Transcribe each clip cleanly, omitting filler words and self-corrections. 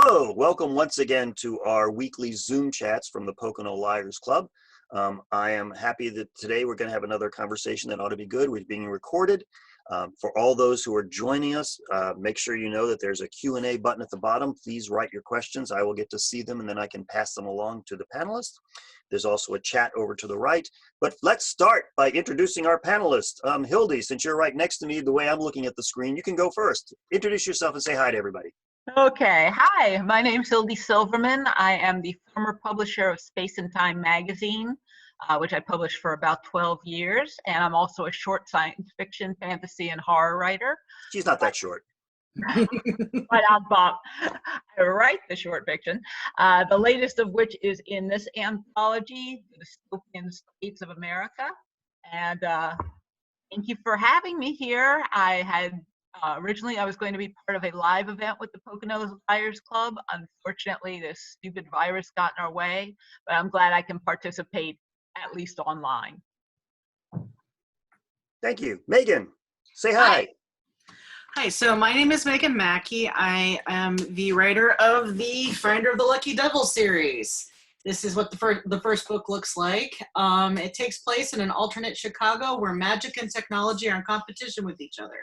Hello, welcome once again to our weekly Zoom chats from the Pocono Liars Club. I am happy that today we're going to have another conversation that ought to be good. We're being recorded. For all those who are joining us, make sure you know that there's a Q&A button at the bottom. Please write your questions. I will get to see them and then I can pass them along to the panelists. There's also a chat over to the right. But let's start by introducing our panelists. Hildy, since you're right next to me, the way I'm looking at the screen, you can go first. Introduce yourself and say hi to everybody. Okay, hi, my name's Hilde Silverman. I am the former publisher of Space and Time magazine, which I published for about 12 years. And I'm also a short science fiction, fantasy, and horror writer. She's not that short. But I write the short fiction, the latest of which is in this anthology, The Dystopian States of America. And thank you for having me here. I had originally, I was going to be part of a live event with the Pocono Liars Club. Unfortunately, this stupid virus got in our way, but I'm glad I can participate at least online. Thank you. Megan, say hi. Hi, so my name is Megan Mackie. I am the writer of the Finder of the Lucky Devil series. This is what the first book looks like. It takes place in an alternate Chicago where magic and technology are in competition with each other.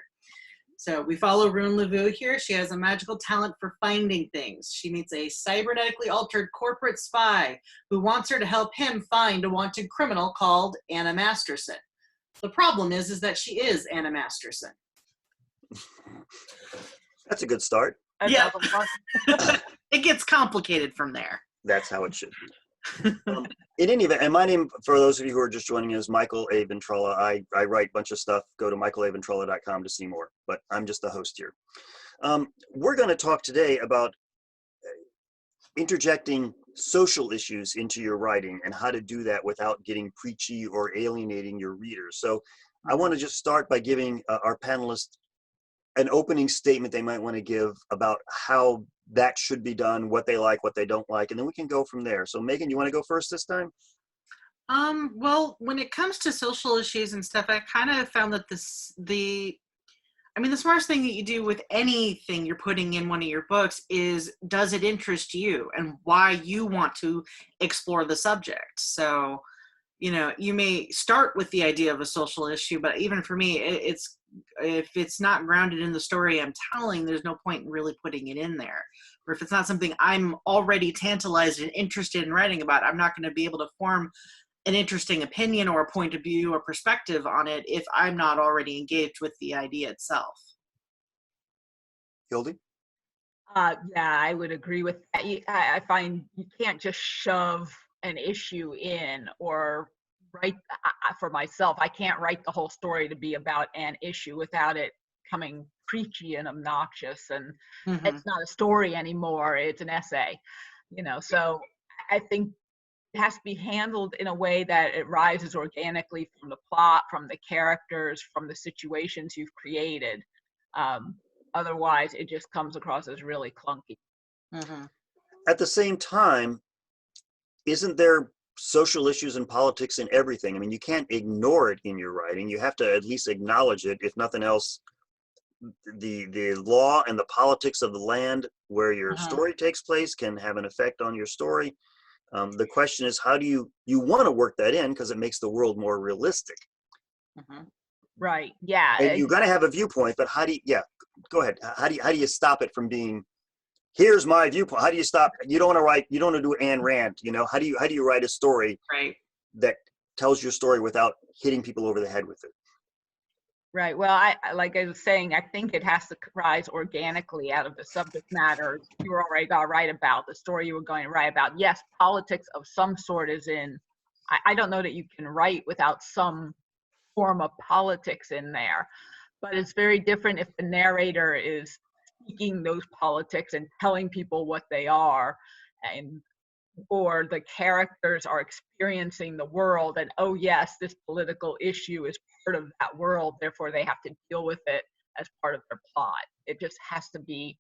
So we follow Rune LaVue here. She has a magical talent for finding things. She meets a cybernetically altered corporate spy who wants her to help him find a wanted criminal called Anna Masterson. The problem is that she is Anna Masterson. That's a good start. Yeah. It gets complicated from there. That's how it should be. In any event, and my name, for those of you who are just joining, is Michael A. Ventrella. I write a bunch of stuff. Go to michaelaventrella.com to see more, but I'm just the host here. We're going to talk today about interjecting social issues into your writing and how to do that without getting preachy or alienating your readers. So I want to just start by giving our panelists an opening statement they might want to give about how that should be done, what they like, what they don't like, and then we can go from there. So Megan, you want to go first this time? Well, when it comes to social issues and stuff, I kind of found that the smartest thing that you do with anything you're putting in one of your books is, does it interest you and why you want to explore the subject? So, you know, you may start with the idea of a social issue, but even for me, if it's not grounded in the story I'm telling, there's no point in really putting it in there. Or if it's not something I'm already tantalized and interested in writing about, I'm not going to be able to form an interesting opinion or a point of view or perspective on it if I'm not already engaged with the idea itself. Hildy? Yeah, I would agree with that. I find you can't just shove an issue in or write, for myself, I can't write the whole story to be about an issue without it coming preachy and obnoxious, and it's not a story anymore, it's an essay, you know. So I think it has to be handled in a way that it rises organically from the plot, from the characters, from the situations you've created. Otherwise it just comes across as really clunky. At the same time, isn't there social issues and politics in everything? I mean, you can't ignore it in your writing. You have to at least acknowledge it. If nothing else, the law and the politics of the land where your story takes place can have an effect on your story. The question is, how do you want to work that in, because it makes the world more realistic. Right. Yeah. And you're going to have a viewpoint, but how do you, go ahead. How do you stop it from being, here's my viewpoint? How do you stop? You don't want to do Ayn Rand, you know. How do you write a story that tells your story without hitting people over the head with it? Right. Well, like I was saying, I think it has to rise organically out of the subject matter you were already going to write about, the story you were going to write about. Yes, politics of some sort is in. I don't know that you can write without some form of politics in there, but it's very different if the narrator is speaking those politics and telling people what they are, or the characters are experiencing the world and, oh yes, this political issue is part of that world, therefore they have to deal with it as part of their plot. It just has to be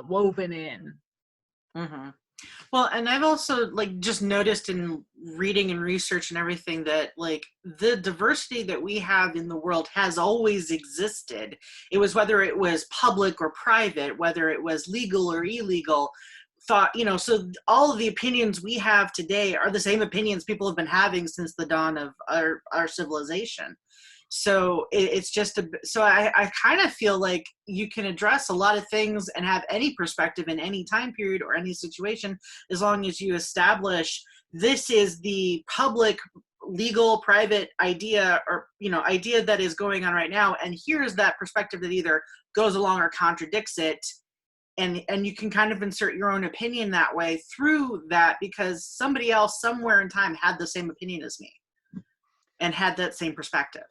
woven in. Well, and I've also just noticed in reading and research and everything that the diversity that we have in the world has always existed. It was whether it was public or private, whether it was legal or illegal, thought, so all of the opinions we have today are the same opinions people have been having since the dawn of our civilization. So it's just so I kind of feel like you can address a lot of things and have any perspective in any time period or any situation, as long as you establish this is the public, legal, private idea, or idea that is going on right now, and here's that perspective that either goes along or contradicts it, and you can kind of insert your own opinion that way through that, because somebody else somewhere in time had the same opinion as me and had that same perspective.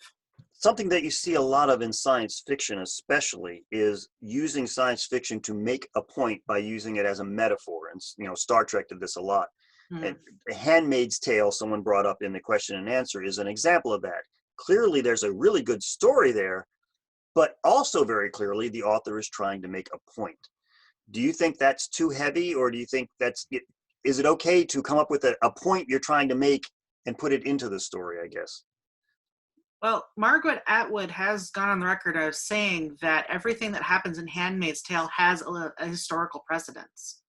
Something that you see a lot of in science fiction especially is using science fiction to make a point by using it as a metaphor. And Star Trek did this a lot. And Handmaid's Tale, someone brought up in the question and answer, is an example of that. Clearly there's a really good story there, but also very clearly the author is trying to make a point. Do you think that's too heavy, or do you think is it okay to come up with a point you're trying to make and put it into the story, I guess? Well, Margaret Atwood has gone on the record as saying that everything that happens in Handmaid's Tale has a historical precedence.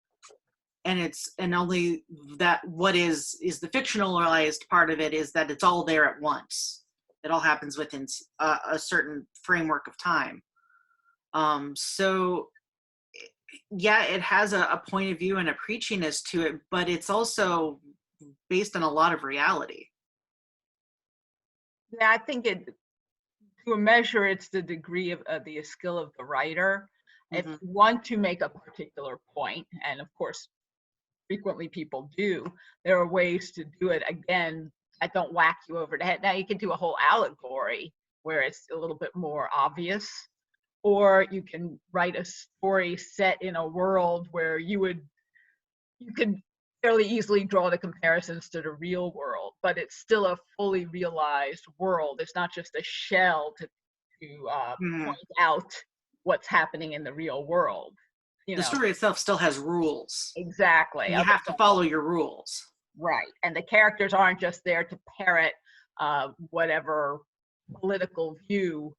And only that what is the fictionalized part of it is that it's all there at once. It all happens within a certain framework of time. So yeah, it has a point of view and a preachiness to it, but it's also based on a lot of reality. Yeah, I think to a measure, it's the degree of the skill of the writer. If you want to make a particular point, and of course, frequently people do, there are ways to do it, again, that don't whack you over the head. Now, you can do a whole allegory where it's a little bit more obvious, or you can write a story set in a world where you could fairly easily draw the comparisons to the real world, but it's still a fully realized world. It's not just a shell to point out what's happening in the real world. The story itself still has rules. Exactly. And you have to follow your rules. Right. And the characters aren't just there to parrot whatever political view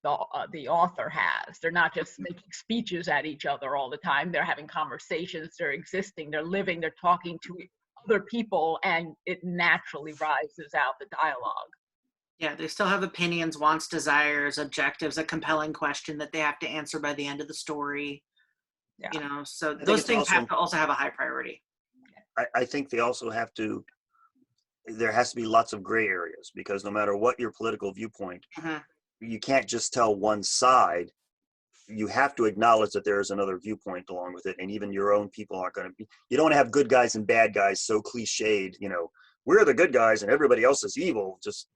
the author has. They're not just making speeches at each other all the time. They're having conversations, they're existing, they're living, they're talking to other people, and it naturally rises out the dialogue. Yeah, they still have opinions, wants, desires, objectives, a compelling question that they have to answer by the end of the story. Yeah. So those things have to also have a high priority. I think they also have to, there has to be lots of gray areas, because no matter what your political viewpoint, you can't just tell one side. You have to acknowledge that there is another viewpoint along with it, and even your own people aren't going to be, you don't want to have good guys and bad guys so cliched, we're the good guys and everybody else is evil, just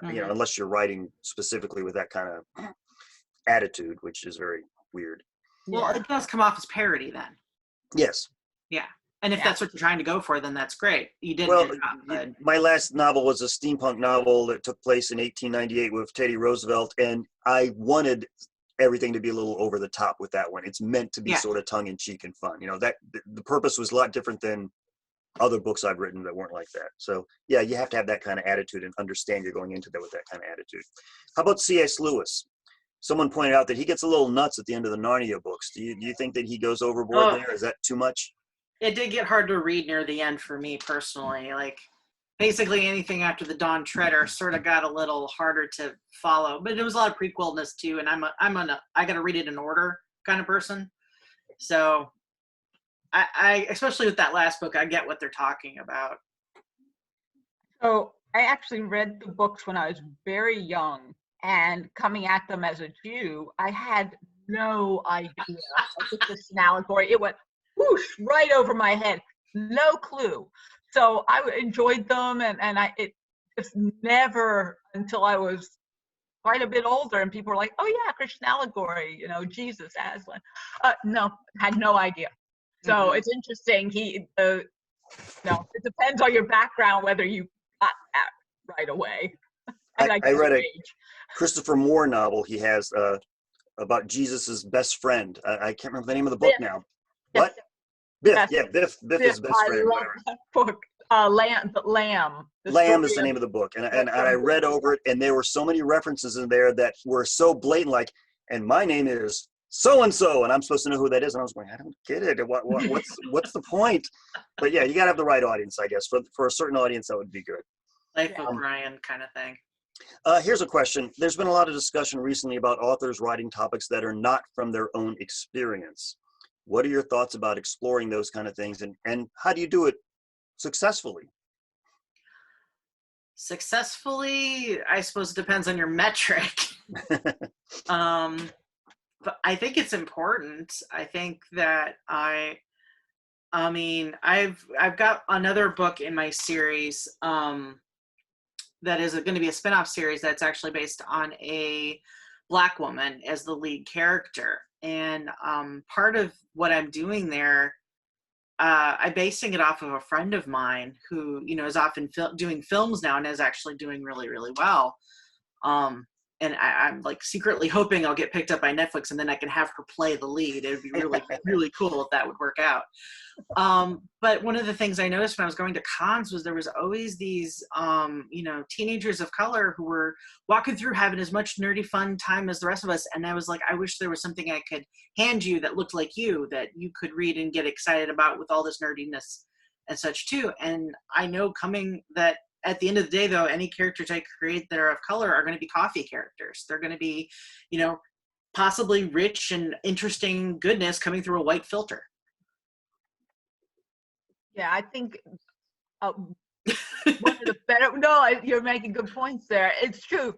unless you're writing specifically with that kind of attitude, which is very weird. Well, it does come off as parody then. Yes. Yeah. And if that's what you're trying to go for, then that's great. You did. Well, my last novel was a steampunk novel that took place in 1898 with Teddy Roosevelt, and I wanted everything to be a little over the top with that one. It's meant to be sort of tongue-in-cheek and fun. That the purpose was a lot different than other books I've written that weren't like that. So yeah, you have to have that kind of attitude and understand you're going into that with that kind of attitude. How about C.S. Lewis? Someone pointed out that he gets a little nuts at the end of the Narnia books. Do you think that he goes overboard there? Is that too much? It did get hard to read near the end for me personally. Like, basically anything after the Dawn Treader sort of got a little harder to follow. But there was a lot of prequelness too, and I got to read it in order kind of person. So I especially with that last book, I get what they're talking about. So I actually read the books when I was very young, and coming at them as a Jew, I had no idea. It's just an allegory. It went whoosh right over my head. No clue. So I enjoyed them, and it just never, until I was quite a bit older, and people were like, "Oh yeah, Christian allegory, Jesus, Aslan." No, had no idea. So it's interesting. It depends on your background whether you got that right away. I read a Christopher Moore novel he has about Jesus's best friend. I can't remember the name of the book now. What? Biff. Yeah, Biff is best friend. I love that book. Lamb. Lamb is the name of the book, and I read over it, and there were so many references in there that were so blatant, like, and my name is so-and-so, and I'm supposed to know who that is. And I was going, I don't get it. What's the point? But yeah, you got to have the right audience, I guess. For a certain audience, that would be good. Life of Brian kind of thing. Here's a question. There's been a lot of discussion recently about authors writing topics that are not from their own experience. What are your thoughts about exploring those kind of things, and how do you do it successfully? Successfully, I suppose it depends on your metric. But I think it's important. I think that I mean, I've got another book in my series that is going to be a spin-off series that's actually based on a Black woman as the lead character. And part of what I'm doing there, I'm basing it off of a friend of mine who, you know, is often doing films now and is actually doing really, really well. And I'm like secretly hoping I'll get picked up by Netflix and then I can have her play the lead. It would be really, really cool if that would work out. But one of the things I noticed when I was going to cons was there was always these, you know, teenagers of color who were walking through having as much nerdy fun time as the rest of us. And I was like, I wish there was something I could hand you that looked like you, that you could read and get excited about with all this nerdiness and such too. And I know that at the end of the day, though, any characters I create that are of color are going to be coffee characters. They're going to be, you know, possibly rich and interesting goodness coming through a white filter. Yeah, I think one of the better, you're making good points there. It's true.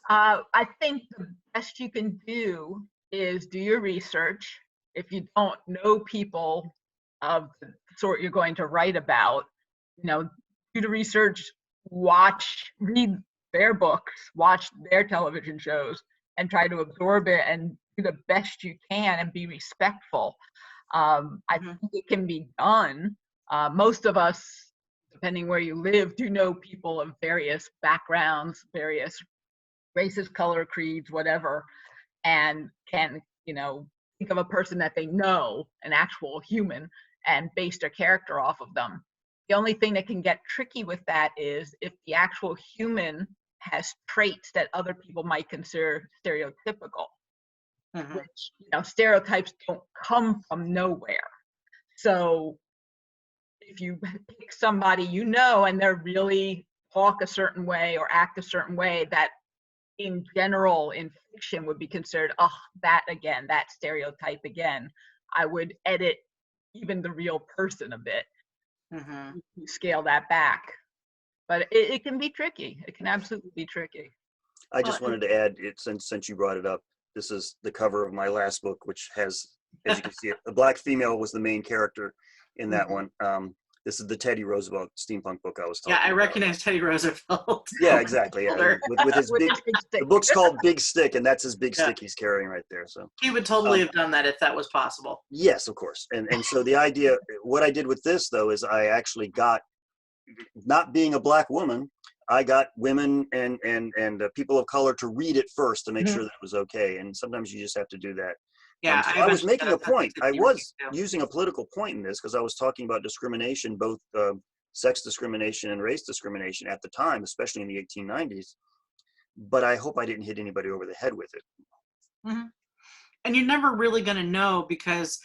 I think the best you can do is do your research. If you don't know people of the sort you're going to write about, you know, do the research, read their books, watch their television shows, and try to absorb it and do the best you can and be respectful. I think it can be done. Most of us, depending where you live, do know people of various backgrounds, various races, color, creeds, whatever, and can, you know, think of a person that they know, an actual human, and base their character off of them. The only thing that can get tricky with that is if the actual human has traits that other people might consider stereotypical, which, you know, stereotypes don't come from nowhere. So if you pick somebody you know and they're really talk a certain way or act a certain way that in general in fiction would be considered, that stereotype again, I would edit even the real person a bit. Scale that back, but it can be tricky. It can absolutely be tricky. I just wanted to add, since you brought it up, this is the cover of my last book, which has, as you can see, a Black female was the main character in that one. This is the Teddy Roosevelt steampunk book I was talking about. Yeah, I recognize Teddy Roosevelt. Yeah, exactly. Yeah. With his big stick. The book's called Big Stick, and that's his big stick he's carrying right there. So he would totally have done that if that was possible. Yes, of course. And so the idea, what I did with this though, is I actually got, not being a Black woman, I got women and people of color to read it first to make sure that it was okay. And sometimes you just have to do that. Yeah, so I was making a point. I was using a political point in this because I was talking about discrimination, both sex discrimination and race discrimination at the time, especially in the 1890s. But I hope I didn't hit anybody over the head with it. And you're never really going to know because,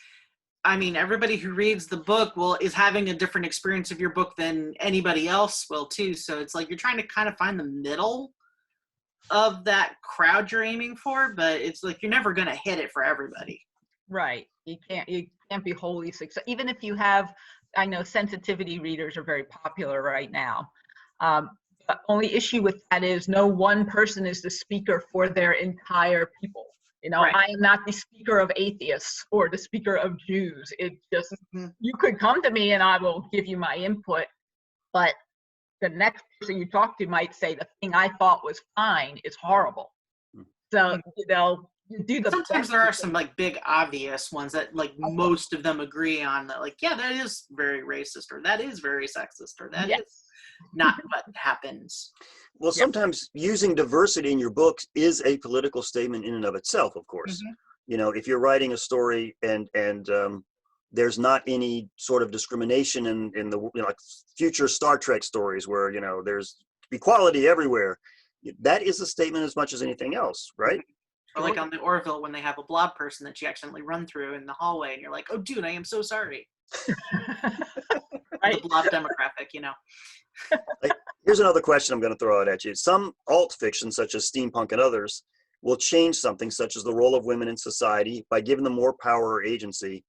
I mean, everybody who reads the book is having a different experience of your book than anybody else will too. So it's like you're trying to kind of find the middle of that crowd you're aiming for, but it's like you're never going to hit it for everybody. Right. You can't be wholly successful. Even if you have, I know sensitivity readers are very popular right now. The only issue with that is no one person is the speaker for their entire people. You know, I am not the speaker of atheists or the speaker of Jews. It just, you could come to me and I will give you my input, but the next person you talk to might say the thing I thought was fine is horrible. So, you know, you do the sometimes there are some like big obvious ones that like most of them agree on, that like, yeah, that is very racist, or that is very sexist, or that is not what happens. Well, sometimes using diversity in your books is a political statement in and of itself, of course. You know, if you're writing a story and there's not any sort of discrimination in the, you know, like future Star Trek stories where, you know, there's equality everywhere. That is a statement as much as anything else, right? Or like on the Orville when they have a blob person that you accidentally run through in the hallway and you're like, oh dude, I am so sorry. Right? The blob demographic, you know. Here's another question I'm going to throw out at you. Some alt fiction, such as steampunk and others, will change something such as the role of women in society by giving them more power or agency.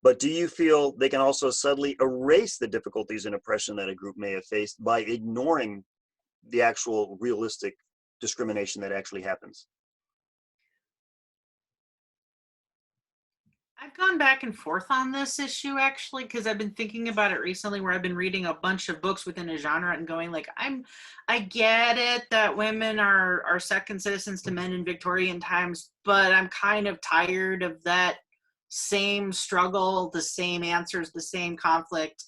But do you feel they can also subtly erase the difficulties and oppression that a group may have faced by ignoring the actual realistic discrimination that actually happens? I've gone back and forth on this issue actually, because I've been thinking about it recently where I've been reading a bunch of books within a genre and going like, I get it that women are second citizens to men in Victorian times, but I'm kind of tired of that same struggle, the same answers, the same conflict,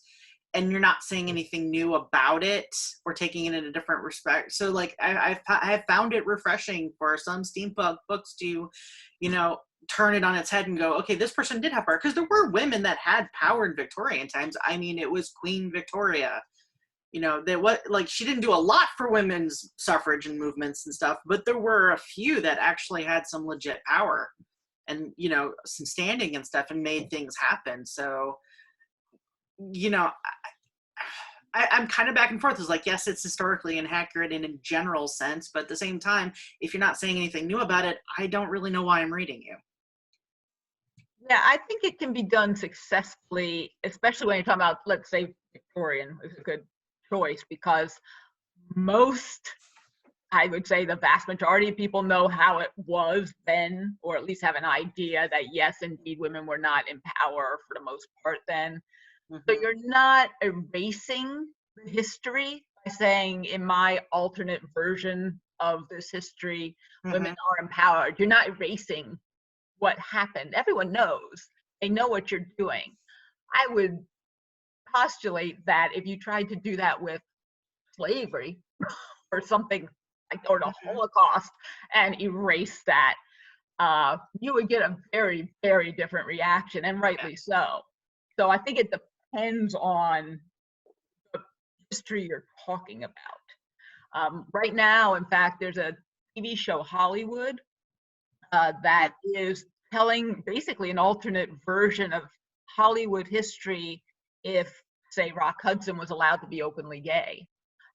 and you're not saying anything new about it or taking it in a different respect. So like I've found it refreshing for some steampunk books to, you know, turn it on its head and go, okay, this person did have power, because there were women that had power in Victorian times. I mean, it was Queen Victoria, you know, that what, like, she didn't do a lot for women's suffrage and movements and stuff, but there were a few that actually had some legit power and, you know, some standing and stuff and made things happen. So, you know, I'm kind of back and forth. It's like, yes, it's historically inaccurate in a general sense, but at the same time, if you're not saying anything new about it, I don't really know why I'm reading you. Yeah, I think it can be done successfully, especially when you're talking about, let's say, Victorian is a good choice, because most, I would say the vast majority of people know how it was then, or at least have an idea that yes, indeed, women were not in power for the most part then. So you're not erasing the history by saying, in my alternate version of this history, women are empowered. You're not erasing what happened. Everyone knows. They know what you're doing. I would postulate that if you tried to do that with slavery or something like, or the Holocaust, and erase that, you would get a very, very different reaction, and rightly so. So I think it depends on the history you're talking about. Right now, in fact, there's a TV show, Hollywood, that is telling basically an alternate version of Hollywood history if, say, Rock Hudson was allowed to be openly gay,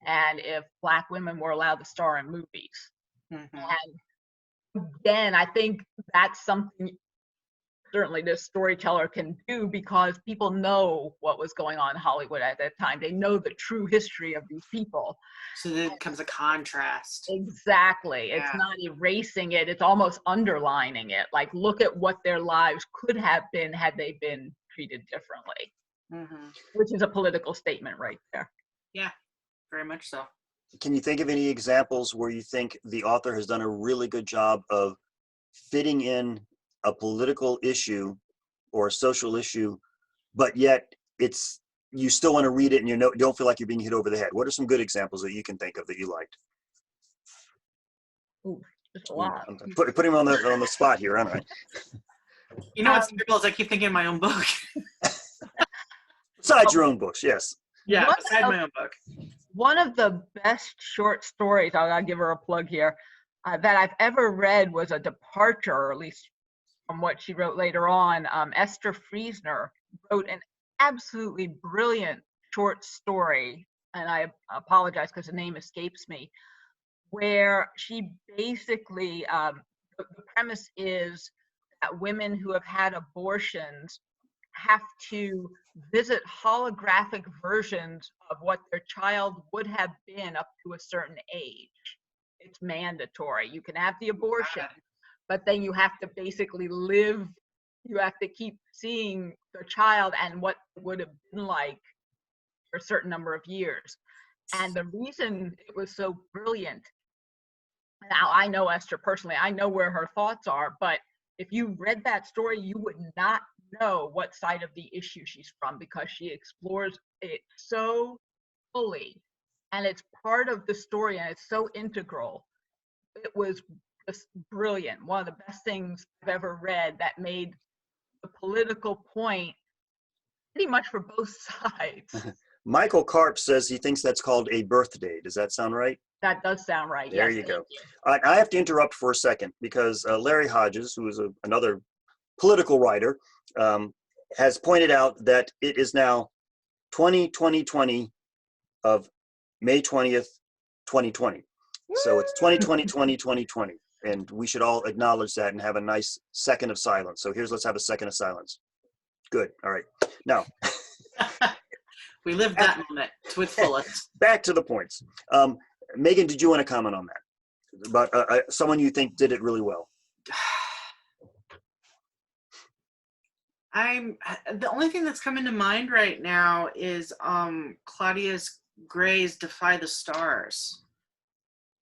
and if Black women were allowed to star in movies. And again, I think that's something certainly this storyteller can do, because people know what was going on in Hollywood at that time. They know the true history of these people. So there becomes a contrast. Exactly. Yeah. It's not erasing it. It's almost underlining it. Like, look at what their lives could have been had they been treated differently, which is a political statement right there. Yeah, very much so. Can you think of any examples where you think the author has done a really good job of fitting in a political issue or a social issue, but yet you still want to read it and you don't feel like you're being hit over the head? What are some good examples that you can think of that you liked? Ooh, just a lot. I'm putting him on the spot here, aren't I? You know what's terrible is I keep thinking of my own book. Besides your own books, yes. Yeah, besides my own book. One of the best short stories, I'll give her a plug here, that I've ever read was a departure, or at least from what she wrote later on. Esther Friesner wrote an absolutely brilliant short story, and I apologize because the name escapes me, where she basically, the premise is that women who have had abortions have to visit holographic versions of what their child would have been up to a certain age. It's mandatory. You can have the abortion, but then you have to basically live, you have to keep seeing the child and what it would have been like for a certain number of years. And the reason it was so brilliant, now I know Esther personally, I know where her thoughts are, but if you read that story, you would not know what side of the issue she's from, because she explores it so fully, and it's part of the story, and it's so integral. It was just brilliant. One of the best things I've ever read that made the political point pretty much for both sides. Michael Karp says he thinks that's called a birthday. Does that sound right? That does sound right. There Yes, you go. thank you. I have to interrupt for a second because Larry Hodges, who is another political writer, has pointed out that it is now 2020 of May 20th, 2020. So it's 2020. And we should all acknowledge that and have a nice second of silence. So let's have a second of silence. Good. All right. Now, We lived that moment to its fullest. back to the points. Megan, did you want to comment on that? About someone you think did it really well? The only thing that's coming to mind right now is Claudia Gray's Defy the Stars,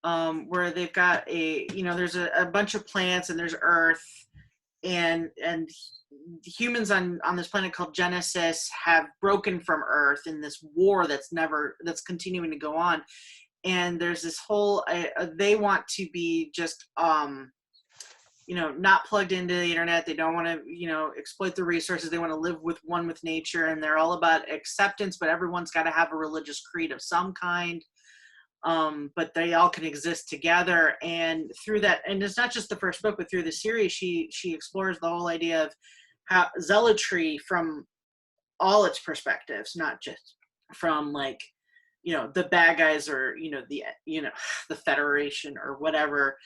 where they've got there's a bunch of plants and there's Earth, and humans on this planet called Genesis have broken from Earth in this war that's continuing to go on, and there's this whole they want to be just not plugged into the internet. They don't want to, exploit the resources. They want to live with nature, and they're all about acceptance, but everyone's got to have a religious creed of some kind. But they all can exist together. And through that, and it's not just the first book, but through the series, she explores the whole idea of how zealotry from all its perspectives, not just from the bad guys or, the Federation or whatever.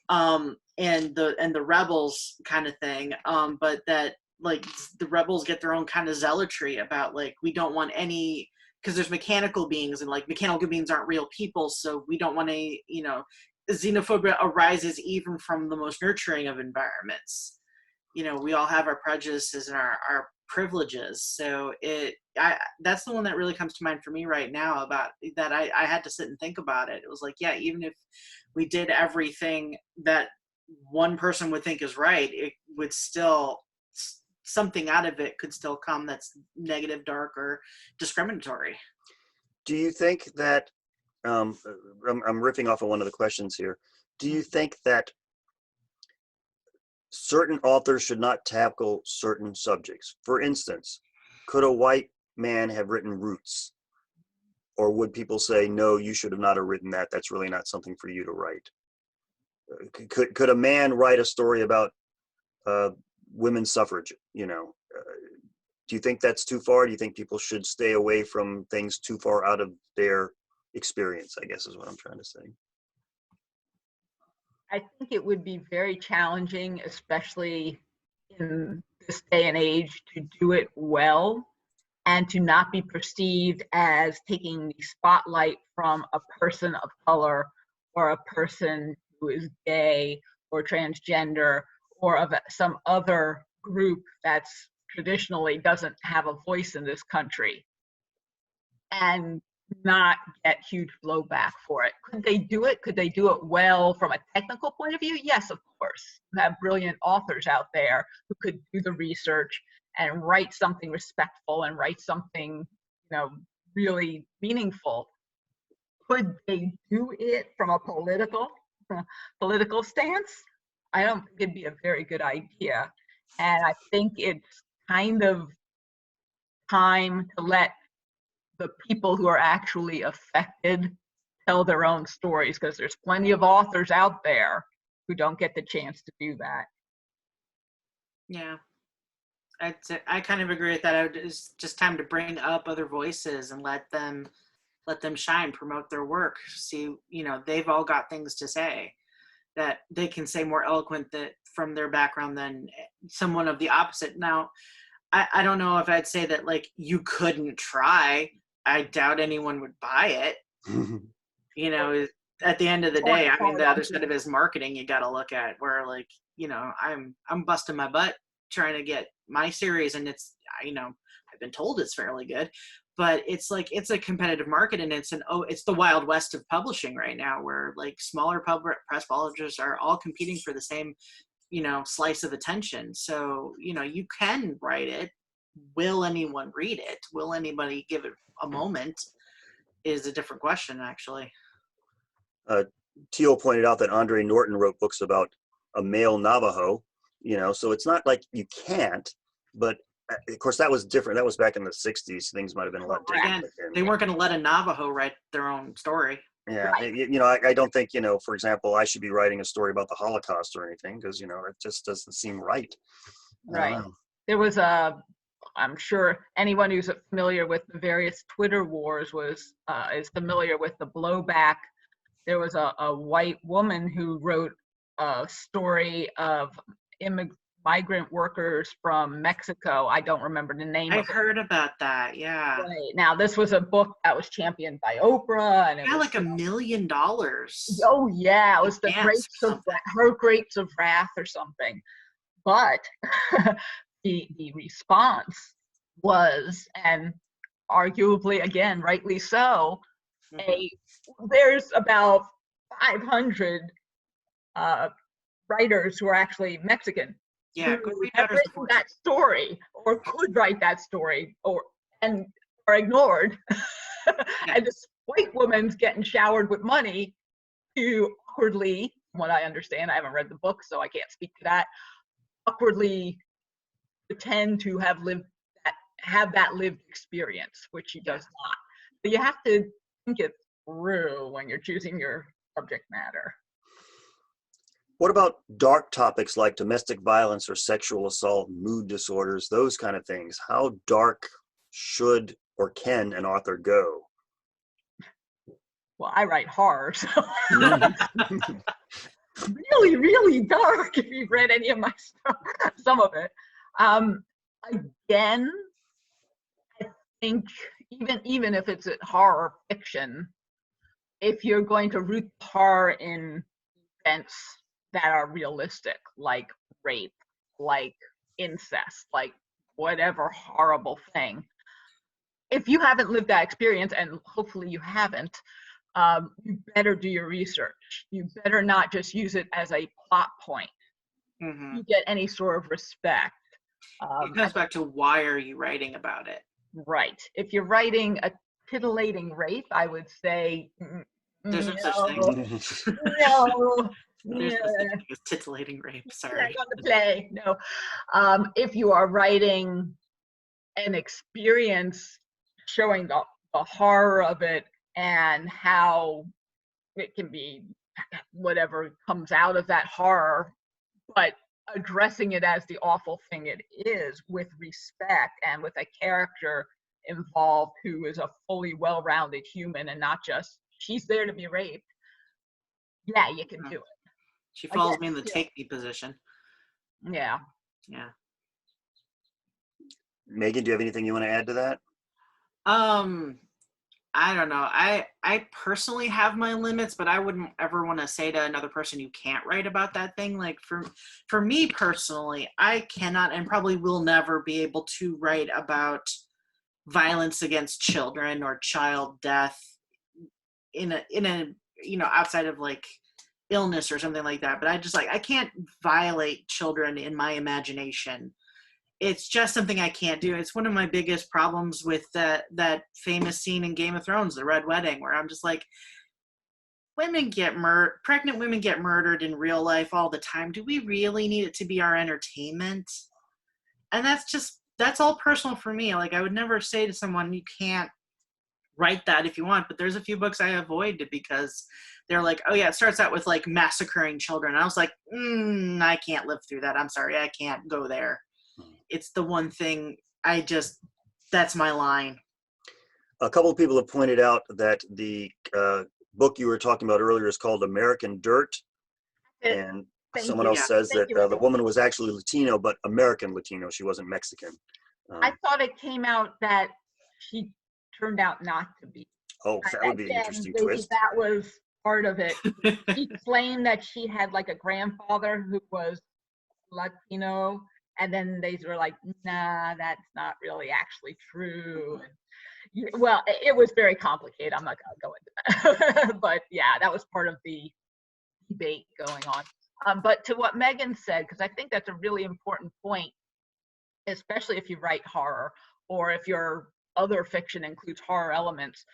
And the rebels kind of thing, but that the rebels get their own kind of zealotry about we don't want any, because there's mechanical beings, and mechanical beings aren't real people, so we don't want any, xenophobia arises even from the most nurturing of environments. We all have our prejudices and our privileges, so that's the one that really comes to mind for me right now, about that. I had to sit and think about it. It was even if we did everything that one person would think is right, it would still, something out of it could still come that's negative, dark, or discriminatory. Do you think that, I'm riffing off of one of the questions here, do you think that certain authors should not tackle certain subjects? For instance, could a white man have written Roots? Or would people say, no, you should have not have written that. That's really not something for you to write. Could a man write a story about women's suffrage? Do you think that's too far? Do you think people should stay away from things too far out of their experience, I guess is what I'm trying to say. I think it would be very challenging, especially in this day and age, to do it well and to not be perceived as taking the spotlight from a person of color or a person who is gay or transgender or of some other group that's traditionally doesn't have a voice in this country, and not get huge blowback for it. Could they do it? Could they do it well from a technical point of view? Yes, of course. We have brilliant authors out there who could do the research and write something respectful and write something, really meaningful. Could they do it from a political stance? I don't think it'd be a very good idea. And I think it's kind of time to let the people who are actually affected tell their own stories, because there's plenty of authors out there who don't get the chance to do that. Yeah, I kind of agree with that. It's just time to bring up other voices and let them shine, promote their work. See, they've all got things to say that they can say more eloquent from their background than someone of the opposite. Now, I don't know if I'd say that you couldn't try. I doubt anyone would buy it. At the end of the day, I mean, the other side of it is marketing. You got to look at where I'm busting my butt trying to get my series, and it's, I've been told it's fairly good, but it's a competitive market, and it's the Wild West of publishing right now, where smaller press publishers are all competing for the same, slice of attention. So, you can write it. Will anyone read it? Will anybody give it a moment? Is a different question, actually. Teal pointed out that Andre Norton wrote books about a male Navajo, so it's not like you can't, but of course that was different. That was back in the 60s. Things might have been a lot different. Again, they weren't going to let a Navajo write their own story. Yeah, I don't think, for example, I should be writing a story about the Holocaust or anything, because, it just doesn't seem right. I don't Right. know. There was I'm sure anyone who's familiar with the various Twitter wars is familiar with the blowback. There was a white woman who wrote a story of migrant workers from Mexico. I don't remember the name I of it. heard about that. Yeah. Right. Now, this was a book that was championed by Oprah, and it Yeah, was like $1 million. oh yeah, it was the Advance Grapes of her Grapes of Wrath or something. But the response was, and arguably again rightly so, there's about 500 writers who are actually Mexican Yeah, who go read have Daughter's written that story or could write that story and are ignored. Yeah. And this white woman's getting showered with money to awkwardly, from what I understand, I haven't read the book, so I can't speak to that, awkwardly pretend to have that lived experience, which she does not. So you have to think it through when you're choosing your subject matter. What about dark topics like domestic violence or sexual assault, mood disorders, those kind of things? How dark should or can an author go? Well, I write horror, so really, really dark if you've read any of my stuff, some of it. Again, I think even if it's a horror fiction, if you're going to root horror in events that are realistic, like rape, like incest, like whatever horrible thing, if you haven't lived that experience, and hopefully you haven't, you better do your research. You better not just use it as a plot point. You get any sort of respect. It comes back to, why are you writing about it? Right. If you're writing a titillating rape, I would say There's no such thing. no. There's no such thing as titillating rape. Sorry. On the play. No. If you are writing an experience showing the horror of it and how it can be whatever comes out of that horror, but addressing it as the awful thing it is with respect and with a character involved who is a fully well-rounded human and not just she's there to be raped, yeah, you can do it. She follows me in the take me position. Yeah. Megan, do you have anything you want to add to that? I don't know. I personally have my limits, but I wouldn't ever want to say to another person, you can't write about that thing. Like for me personally, I cannot and probably will never be able to write about violence against children or child death in a outside of like illness or something like that. But I can't violate children in my imagination. It's just something I can't do. It's one of my biggest problems with that famous scene in Game of Thrones, the Red Wedding, where I'm just like, pregnant women get murdered in real life all the time. Do we really need it to be our entertainment? And that's all personal for me. Like, I would never say to someone, you can't write that if you want, but there's a few books I avoid because they're like, oh yeah, it starts out with like massacring children. And I was like, I can't live through that. I'm sorry, I can't go there. It's the one thing that's my line. A couple of people have pointed out that the book you were talking about earlier is called American Dirt. And someone else says that the woman was actually Latino, but American Latino. She wasn't Mexican. I thought it came out that she turned out not to be. Oh, that would be an interesting twist. That was part of it. She claimed that she had like a grandfather who was Latino. And then they were like, nah, that's not really actually true. Well, it was very complicated. I'm not going to go into that. But yeah, that was part of the debate going on. But to what Megan said, because I think that's a really important point, especially if you write horror or if your other fiction includes horror elements,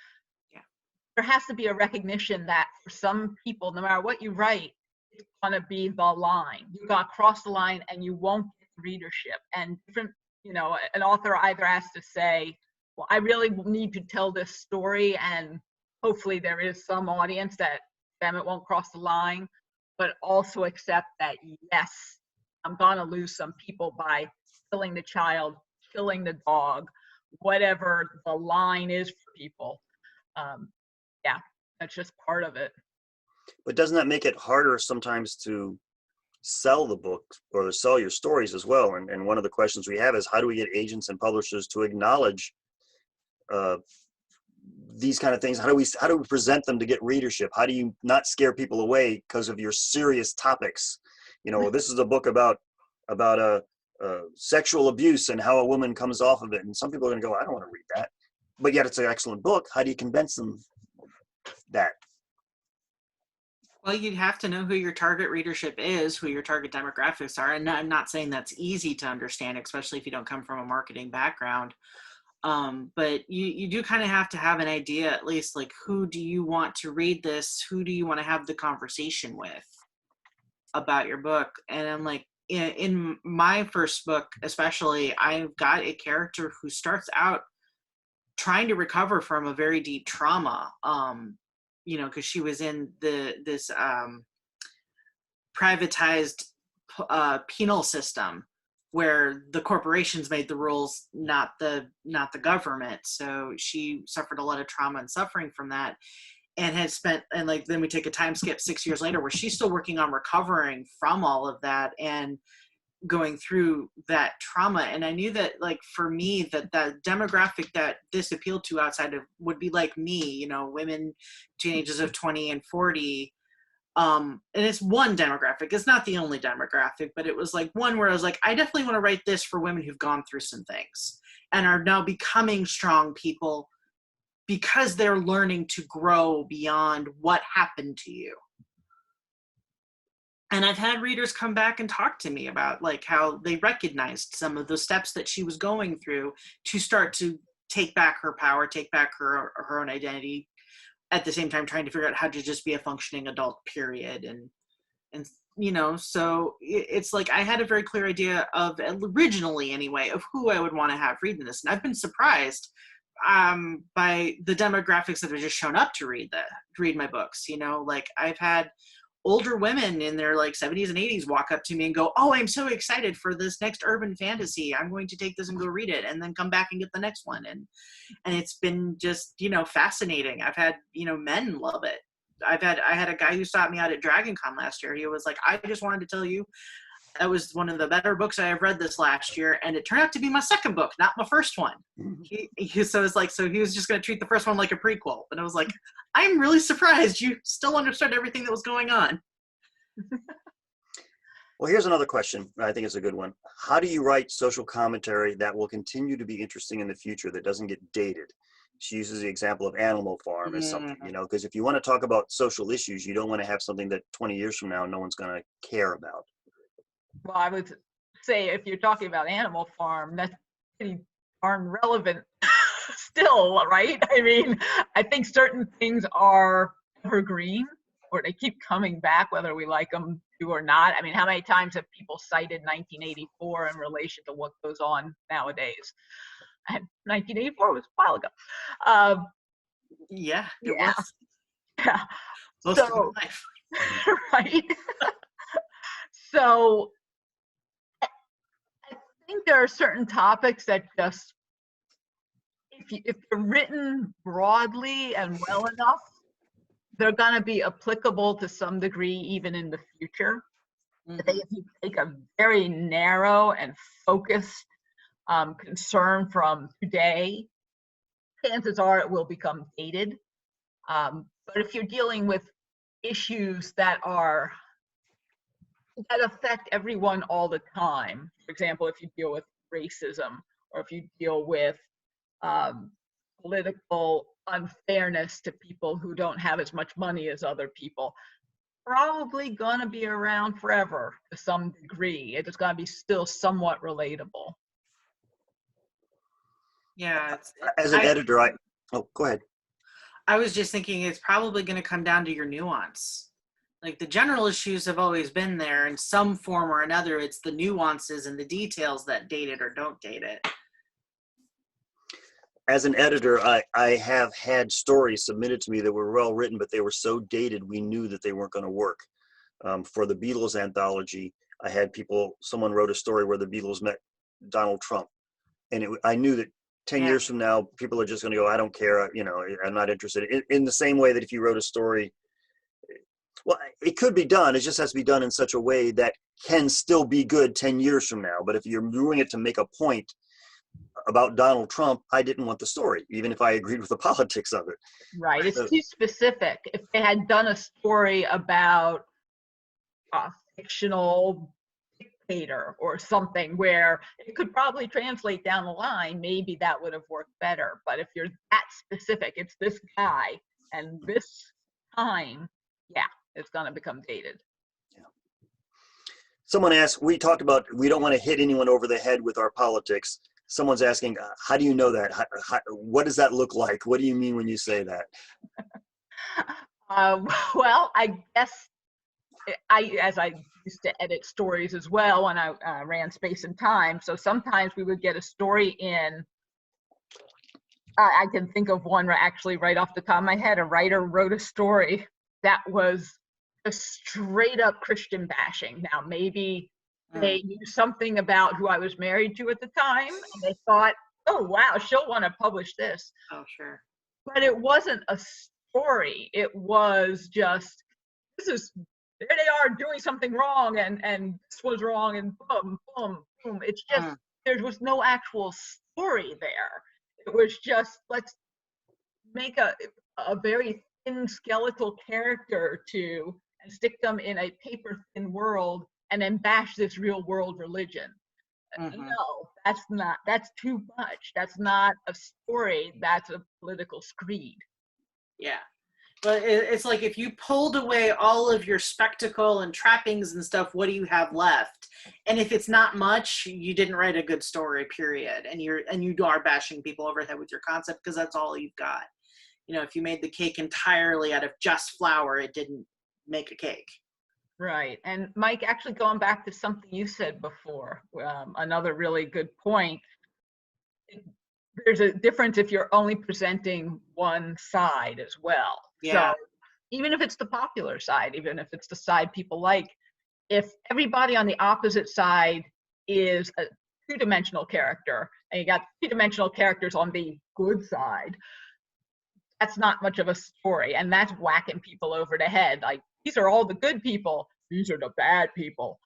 there has to be a recognition that for some people, no matter what you write, it's going to be the line. You're going to cross the line and you won't readership. And different, an author either has to say, well, I really need to tell this story and hopefully there is some audience that them it won't cross the line, but also accept that, yes, I'm gonna lose some people by killing the child, killing the dog, whatever the line is for people. Yeah, that's just part of it. But doesn't that make it harder sometimes to sell the book or to sell your stories as well? And one of the questions we have is, how do we get agents and publishers to acknowledge these kind of things? How do we present them to get readership? How do you not scare people away because of your serious topics? You know, this is a book about sexual abuse and how a woman comes off of it. And some people are going to go, I don't want to read that. But yet it's an excellent book. How do you convince them that? Well, you'd have to know who your target readership is, who your target demographics are. And I'm not saying that's easy to understand, especially if you don't come from a marketing background. But you do kind of have to have an idea, at least, like, who do you want to read this? Who do you want to have the conversation with about your book? And I'm like, in my first book, especially, I've got a character who starts out trying to recover from a very deep trauma. You know, because she was in this privatized penal system where the corporations made the rules, not the government. So she suffered a lot of trauma and suffering from that, and had spent, and like, then we take a time skip 6 years later where she's still working on recovering from all of that and going through that trauma. And I knew that, like, for me, that demographic that this appealed to outside of would be like me, you know, women between ages of 20 and 40. And it's one demographic. It's not the only demographic, but it was like one where I was like, I definitely want to write this for women who've gone through some things and are now becoming strong people because they're learning to grow beyond what happened to you. And I've had readers come back and talk to me about, like, how they recognized some of the steps that she was going through to start to take back her power, take back her own identity, at the same time trying to figure out how to just be a functioning adult, period. And you know, so it's like I had a very clear idea of, originally anyway, of who I would want to have reading this. And I've been surprised by the demographics that have just shown up to read my books. You know, like, I've had older women in their like 70s and 80s walk up to me and go, oh, I'm so excited for this next urban fantasy. I'm going to take this and go read it, and then come back and get the next one. And it's been just, you know, fascinating. I've had, you know, men love it. I had a guy who stopped me out at Dragon Con last year. He was like, I just wanted to tell you that was one of the better books I have read this last year. And it turned out to be my second book, not my first one. So it's like, so he was just going to treat the first one like a prequel. And I was like, I'm really surprised you still understood everything that was going on. Well, here's another question. I think it's a good one. How do you write social commentary that will continue to be interesting in the future, that doesn't get dated? She uses the example of Animal Farm as something, you know, because if you want to talk about social issues, you don't want to have something that 20 years from now, no one's going to care about. Well, I would say if you're talking about Animal Farm, that's pretty darn relevant still, right? I mean, I think certain things are evergreen, or they keep coming back whether we like them to or not. I mean, how many times have people cited 1984 in relation to what goes on nowadays? And 1984 was a while ago. Yeah, it yeah. was. Yeah. Most of my life. Right. So I think there are certain topics that just, if they're written broadly and well enough, they're going to be applicable to some degree even in the future. I think if you take a very narrow and focused concern from today, chances are it will become dated. But if you're dealing with issues that affect everyone all the time, for example, if you deal with racism, or if you deal with political unfairness to people who don't have as much money as other people, probably going to be around forever to some degree. It's going to be still somewhat relatable. Yeah. As an editor, oh, go ahead. I was just thinking it's probably going to come down to your nuance. Like, the general issues have always been there in some form or another. It's the nuances and the details that date it or don't date it. as an editor, I have had stories submitted to me that were well written, but they were so dated, we knew that they weren't going to work. For the Beatles anthology, I had someone wrote a story where the Beatles met Donald Trump. And I knew that 10 Yeah. years from now, people are just going to go, I don't care, I'm not interested. In the same way that if you wrote a story, well, it could be done. It just has to be done in such a way that can still be good 10 years from now. But if you're doing it to make a point about Donald Trump, I didn't want the story, even if I agreed with the politics of it. Right. It's too specific. If they had done a story about a fictional dictator or something where it could probably translate down the line, maybe that would have worked better. But if you're that specific, it's this guy and this time, yeah, it's going to become dated. Yeah. Someone asked, we talked about, we don't want to hit anyone over the head with our politics. Someone's asking, how do you know that? What does that look like? What do you mean when you say that? Well, I guess as I used to edit stories as well when I ran Space and Time, so sometimes we would get a story in. I can think of one actually right off the top of my head. A writer wrote a story that was a straight up Christian bashing. Now, maybe they knew something about who I was married to at the time, and they thought, oh, wow, she'll want to publish this. Oh, sure. But it wasn't a story. It was just, there they are doing something wrong, and this was wrong, and boom, boom, boom. It's just, there was no actual story there. It was just, let's make a very thin skeletal character and stick them in a paper thin world and then bash this real world religion. No, that's too much. That's not a story. That's a political screed. Yeah. But it's like if you pulled away all of your spectacle and trappings and stuff, what do you have left? And if it's not much, you didn't write a good story, period. And you are bashing people over the head with your concept because that's all you've got. If you made the cake entirely out of just flour, it didn't make a cake. Right. And Mike, actually going back to something you said before, another really good point. There's a difference if you're only presenting one side as well. Yeah. So even if it's the popular side, even if it's the side people like, if everybody on the opposite side is a two-dimensional character and you got three-dimensional characters on the good side, that's not much of a story, and that's whacking people over the head. Like, these are all the good people, these are the bad people.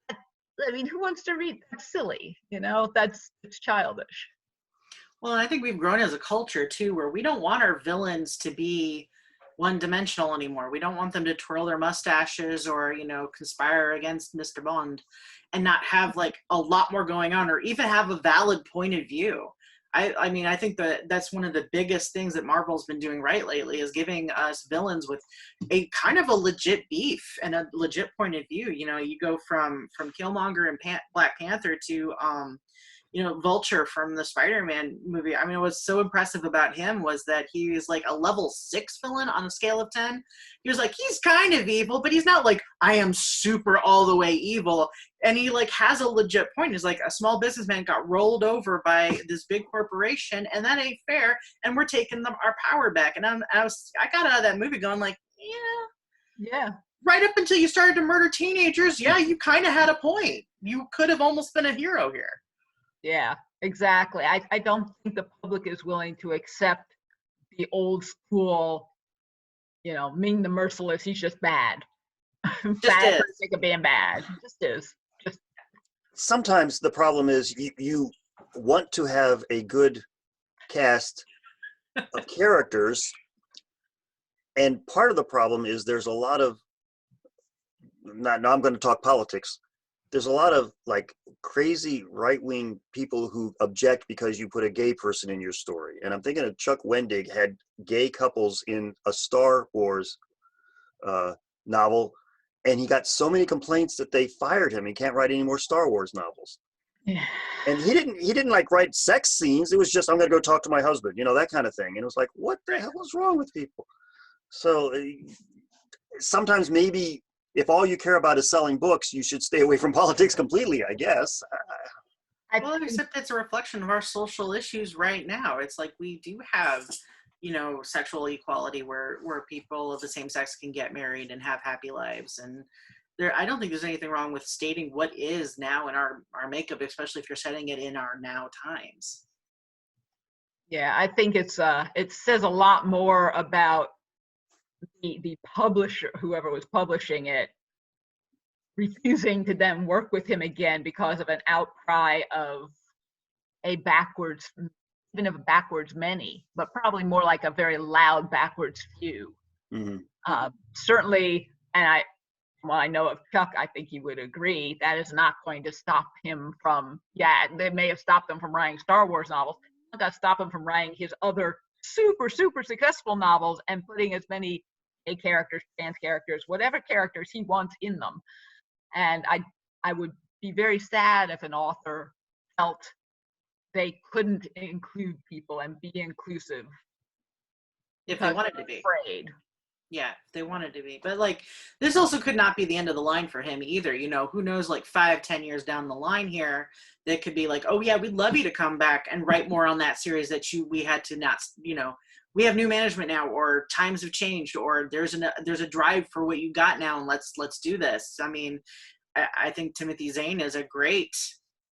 I mean, who wants to read? That's silly, it's childish. Well, I think we've grown as a culture too, where we don't want our villains to be one-dimensional anymore. We don't want them to twirl their mustaches or, conspire against Mr. Bond and not have like a lot more going on or even have a valid point of view. I mean, I think that's one of the biggest things that Marvel's been doing right lately is giving us villains with a kind of a legit beef and a legit point of view. You go from Killmonger and Black Panther to, Vulture from the Spider-Man movie. I mean, what's so impressive about him was that he was like a level 6 villain on a scale of 10. He was like, he's kind of evil, but he's not like, I am super all the way evil. And he like has a legit point. He's like, a small businessman got rolled over by this big corporation and that ain't fair. And we're taking our power back. And I got out of that movie going like, yeah. Right up until you started to murder teenagers. Yeah, you kind of had a point. You could have almost been a hero here. Yeah, exactly. I don't think the public is willing to accept the old school, Ming the Merciless, he's just bad. Bad for the sake of being bad. Just is. Sometimes the problem is you want to have a good cast of characters, and part of the problem is there's a lot of, now I'm going to talk politics, there's a lot of like crazy right-wing people who object because you put a gay person in your story. And I'm thinking of Chuck Wendig had gay couples in a Star Wars novel, and he got so many complaints that they fired him. He can't write any more Star Wars novels. Yeah. And he didn't like write sex scenes. It was just, I'm going to go talk to my husband, that kind of thing. And it was like, what the hell is wrong with people? So sometimes maybe if all you care about is selling books, you should stay away from politics completely, I guess. Well, except it's a reflection of our social issues right now. It's like we do have, sexual equality where people of the same sex can get married and have happy lives. And I don't think there's anything wrong with stating what is now in our makeup, especially if you're setting it in our now times. Yeah, I think it says a lot more about the publisher, whoever was publishing it, refusing to then work with him again because of an outcry of even if a backwards many, but probably more like a very loud backwards few. Mm-hmm. Certainly, and I know of Chuck, I think he would agree, that is not going to stop him from, they may have stopped him from writing Star Wars novels, but that stop him from writing his other super, super successful novels and putting as many gay characters, trans characters, whatever characters he wants in them. And I would be very sad if an author felt they couldn't include people and be inclusive if they wanted to be. Afraid. Yeah, if they wanted to be. But like, this also could not be the end of the line for him either. Who knows, like 5-10 years down the line here, that could be like, oh yeah, we'd love you to come back and write more on that series that we had to not, we have new management now, or times have changed, or there's a drive for what you got now, and let's do this. I mean, I think Timothy Zahn is a great,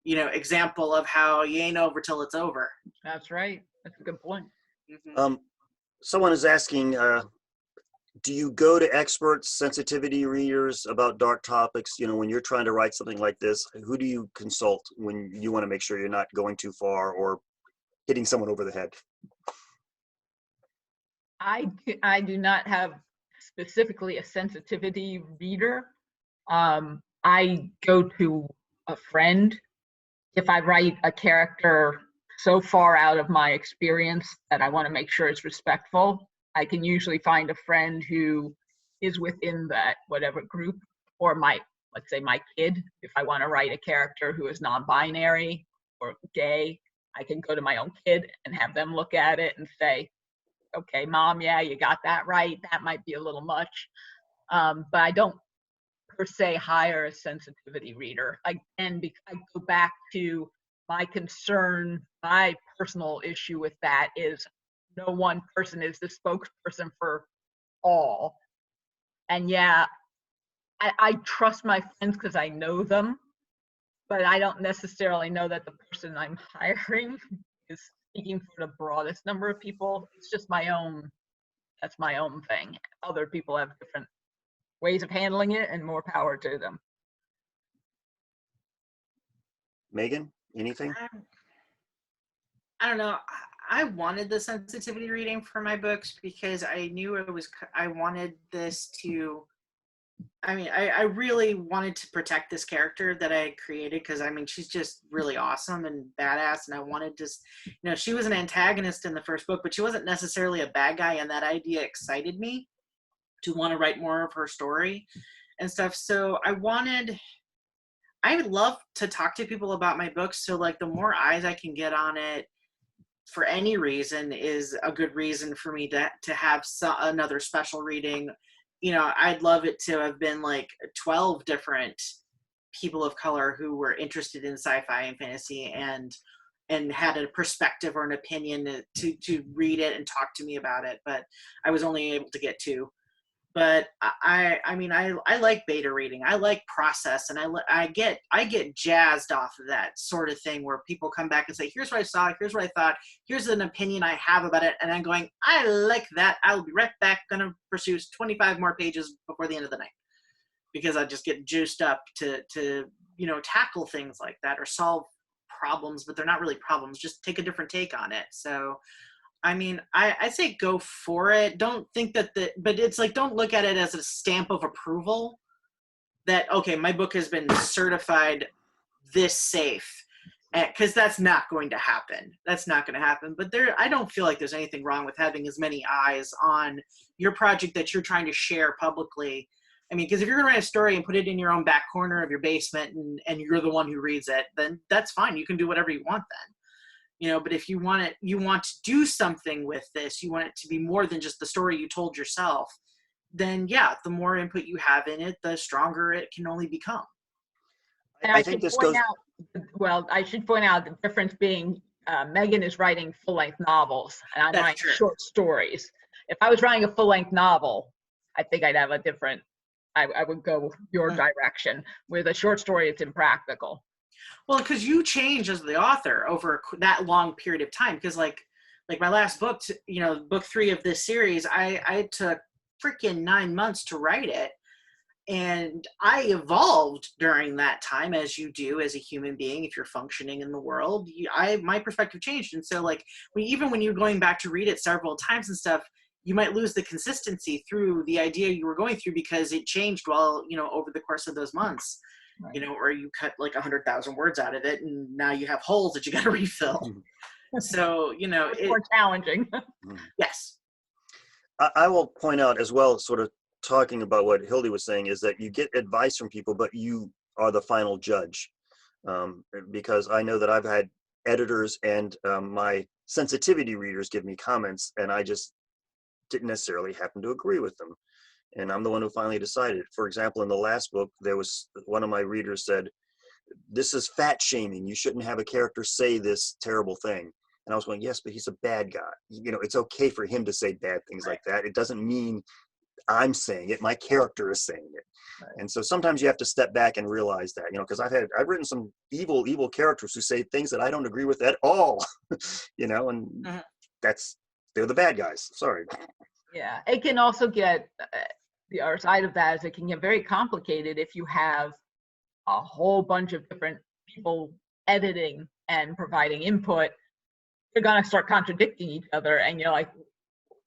example of how you ain't over till it's over. That's right. That's a good point. Mm-hmm. Someone is asking, do you go to experts, sensitivity readers about dark topics? When you're trying to write something like this, who do you consult when you want to make sure you're not going too far or hitting someone over the head? I do not have specifically a sensitivity reader. I go to a friend if I write a character so far out of my experience that I want to make sure it's respectful. I can usually find a friend who is within that whatever group, or let's say my kid. If I want to write a character who is non-binary or gay, I can go to my own kid and have them look at it and say, okay, Mom, yeah, you got that right. That might be a little much. But I don't per se hire a sensitivity reader. Again, I go back to my concern, my personal issue with that is no one person is the spokesperson for all. And yeah, I trust my friends because I know them, but I don't necessarily know that the person I'm hiring is speaking for the broadest number of people. It's just that's my own thing. Other people have different ways of handling it, and more power to them. Megan, anything? I don't know. I wanted the sensitivity reading for my books because I knew I wanted this to, I really wanted to protect this character that I had created, because she's just really awesome and badass, and I wanted to, she was an antagonist in the first book, but she wasn't necessarily a bad guy, and that idea excited me to want to write more of her story and stuff. So I would love to talk to people about my books, so like the more eyes I can get on it for any reason is a good reason for me to have another special reading. I'd love it to have been like 12 different people of color who were interested in sci-fi and fantasy and had a perspective or an opinion to read it and talk to me about it, but I was only able to get 2. But I like beta reading. I like process, and I get jazzed off of that sort of thing where people come back and say, here's what I saw, here's what I thought, here's an opinion I have about it, and I'm going, I like that. I'll be right back, gonna pursue 25 more pages before the end of the night, because I just get juiced up to tackle things like that or solve problems, but they're not really problems, just take a different take on it. So I say go for it. Don't think but it's like, don't look at it as a stamp of approval that, okay, my book has been certified this safe, because that's not going to happen. That's not going to happen. But I don't feel like there's anything wrong with having as many eyes on your project that you're trying to share publicly. Because if you're going to write a story and put it in your own back corner of your basement and you're the one who reads it, then that's fine. You can do whatever you want then. But if you want to do something with this, you want it to be more than just the story you told yourself, then yeah, the more input you have in it, the stronger it can only become. And I think this goes out Well, I should point out the difference being Megan is writing full-length novels, and I'm That's writing true. short stories. If I was writing a full-length novel, I think I'd have a different, I would go your direction. With a short story, it's impractical. Well, because you change as the author over that long period of time. Because like my last book, book 3 of this series, I took freaking 9 months to write it. And I evolved during that time, as you do as a human being. If you're functioning in the world, my perspective changed. And so like even when you're going back to read it several times and stuff, you might lose the consistency through the idea you were going through because it changed over the course of those months. Right. Or you cut like 100,000 words out of it and now you have holes that you got to refill. So, It's more challenging. Yes. I will point out as well, sort of talking about what Hildy was saying, is that you get advice from people, but you are the final judge. Because I know that I've had editors and my sensitivity readers give me comments, and I just didn't necessarily happen to agree with them. And I'm the one who finally decided. For example, in the last book, there was one of my readers said, "This is fat shaming. You shouldn't have a character say this terrible thing." And I was going, yes, but he's a bad guy. It's okay for him to say bad things like that. It doesn't mean I'm saying it. My character is saying it. Right. And so sometimes you have to step back and realize that, because I've written some evil characters who say things that I don't agree with at all, and they're the bad guys. Sorry. Yeah, it can also get, the other side of that is it can get very complicated if you have a whole bunch of different people editing and providing input. You're going to start contradicting each other, and you're like,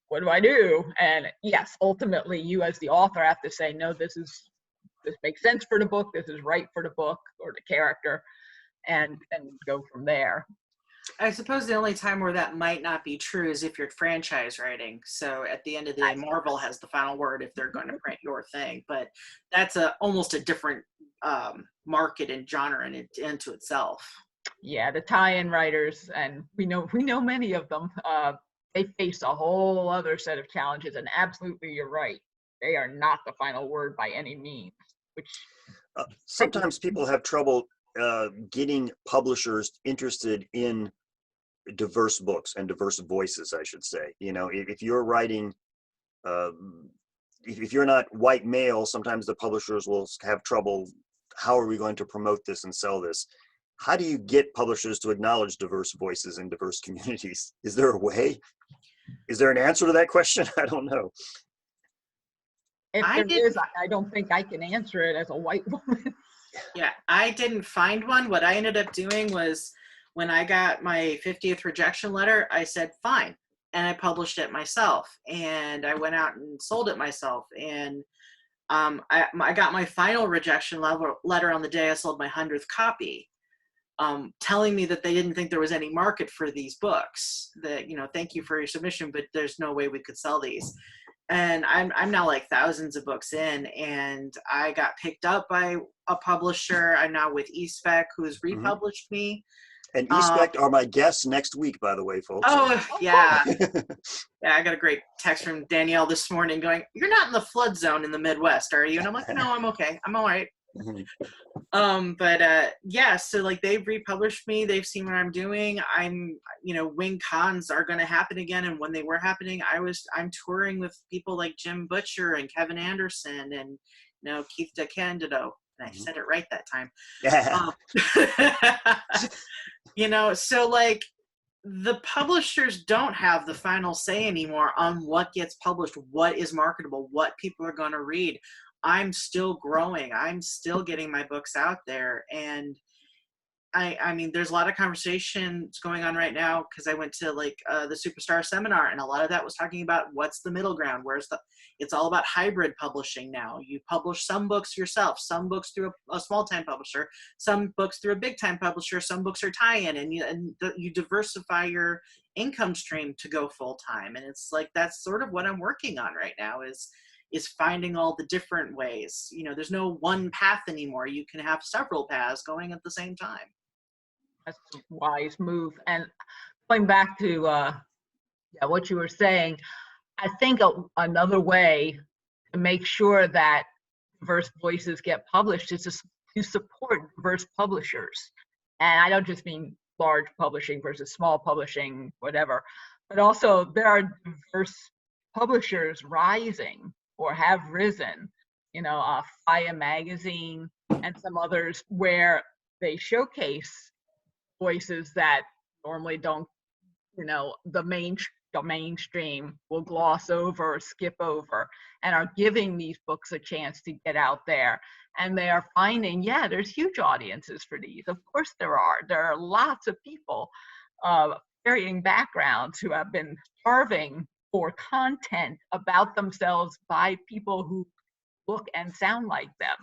what do I do? And yes, ultimately you as the author have to say, no, this makes sense for the book, this is right for the book or the character, and go from there. I suppose the only time where that might not be true is if you're franchise writing. So at the end of the day, Marvel has the final word if they're going to print your thing. But that's almost a different market and genre into itself. Yeah, the tie-in writers, and we know many of them. They face a whole other set of challenges, and absolutely, you're right. They are not the final word by any means. Which sometimes people have trouble getting publishers interested in diverse books and diverse voices, I should say. If you're writing, if you're not white male, sometimes the publishers will have trouble. How are we going to promote this and sell this? How do you get publishers to acknowledge diverse voices in diverse communities? Is there a way? Is there an answer to that question? I don't know. If there is, I don't think I can answer it as a white woman. Yeah, I didn't find one. What I ended up doing was when I got my 50th rejection letter, I said, fine. And I published it myself. And I went out and sold it myself. And I got my final rejection letter on the day I sold my 100th copy, telling me that they didn't think there was any market for these books. That, thank you for your submission, but there's no way we could sell these. And I'm now like thousands of books in, and I got picked up by a publisher. I'm now with eSpec, who has republished me. And eSpec are my guests next week, by the way, folks. Oh, yeah. Yeah, I got a great text from Danielle this morning going, "You're not in the flood zone in the Midwest, are you?" And I'm like, "No, I'm okay. I'm all right." Yeah, so like they've republished me, they've seen what I'm doing. Wing cons are going to happen again, and when they were happening, I'm touring with people like Jim Butcher and Kevin Anderson and Keith DeCandido, and I said it right that time. So like the publishers don't have the final say anymore on what gets published, what is marketable, what people are going to read. I'm still growing. I'm still getting my books out there. And I mean, there's a lot of conversations going on right now because I went to the Superstar seminar, and a lot of that was talking about what's the middle ground. It's all about hybrid publishing now. You publish some books yourself, some books through a small time publisher, some books through a big time publisher, some books are tie-in, and you diversify your income stream to go full time. And it's like, that's sort of what I'm working on right now is finding all the different ways. There's no one path anymore. You can have several paths going at the same time. That's a wise move. And going back to what you were saying, I think another way to make sure that diverse voices get published is to support diverse publishers. And I don't just mean large publishing versus small publishing, whatever, but also there are diverse publishers rising or have risen, Fire Magazine and some others, where they showcase voices that normally don't, the mainstream will gloss over or skip over, and are giving these books a chance to get out there. And they are finding, yeah, there's huge audiences for these. Of course there are. There are lots of people of varying backgrounds who have been starving for content about themselves by people who look and sound like them.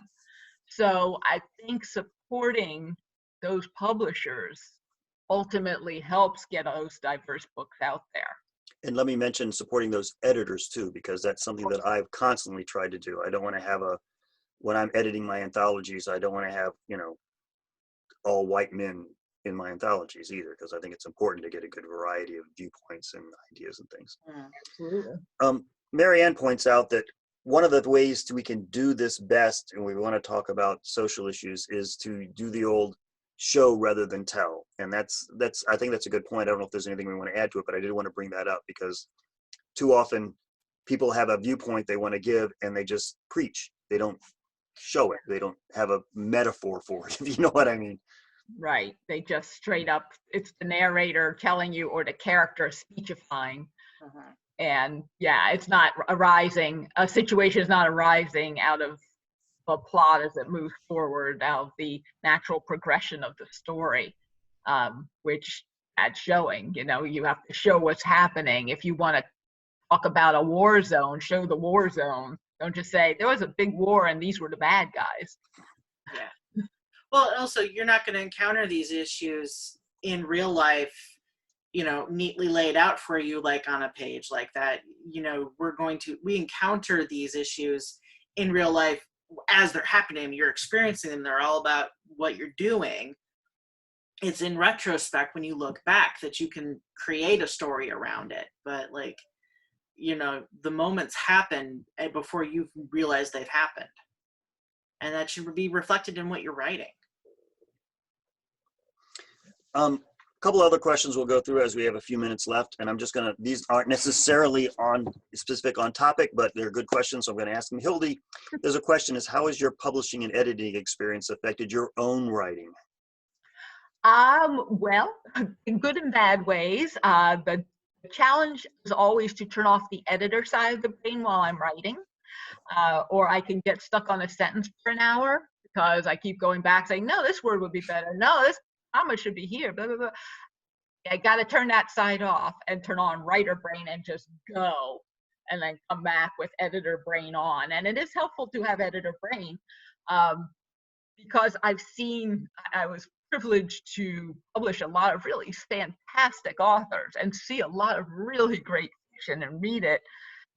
So I think supporting those publishers ultimately helps get those diverse books out there. And let me mention supporting those editors too, because that's something that I've constantly tried to do. I don't want to have when I'm editing my anthologies, I don't want to have, all white men in my anthologies either, because I think it's important to get a good variety of viewpoints and ideas and things. Absolutely. Marianne points out that one of the ways we can do this best, and we want to talk about social issues, is to do the old show rather than tell. And that's I think that's a good point. I don't know if there's anything we want to add to it, but I did want to bring that up, because too often people have a viewpoint they want to give and they just preach. They don't show it. They don't have a metaphor for it, if you know what I mean. Right. They just straight up, it's the narrator telling you, or the character speechifying. And yeah, it's not a situation is not arising out of the plot as it moves forward, out of the natural progression of the story, which that's showing. You have to show what's happening. If you want to talk about a war zone, show the war zone. Don't just say there was a big war and these were the bad guys. Yeah. Well, also, you're not going to encounter these issues in real life, neatly laid out for you, like on a page like that. We encounter these issues in real life as they're happening. You're experiencing them. They're all about what you're doing. It's in retrospect, when you look back, that you can create a story around it. But the moments happen before you realize they've happened. And that should be reflected in what you're writing. A couple other questions we'll go through as we have a few minutes left, and I'm just gonna, these aren't necessarily specific on topic, but they're good questions, so I'm gonna ask them. Hildy, there's a question, is how has your publishing and editing experience affected your own writing? Well, in good and bad ways. The challenge is always to turn off the editor side of the brain while I'm writing, or I can get stuck on a sentence for an hour because I keep going back saying, no, this word would be better. No, this comma should be here, blah, blah, blah. I got to turn that side off and turn on writer brain and just go, and then come back with editor brain on. And it is helpful to have editor brain, because I was privileged to publish a lot of really fantastic authors and see a lot of really great fiction and read it.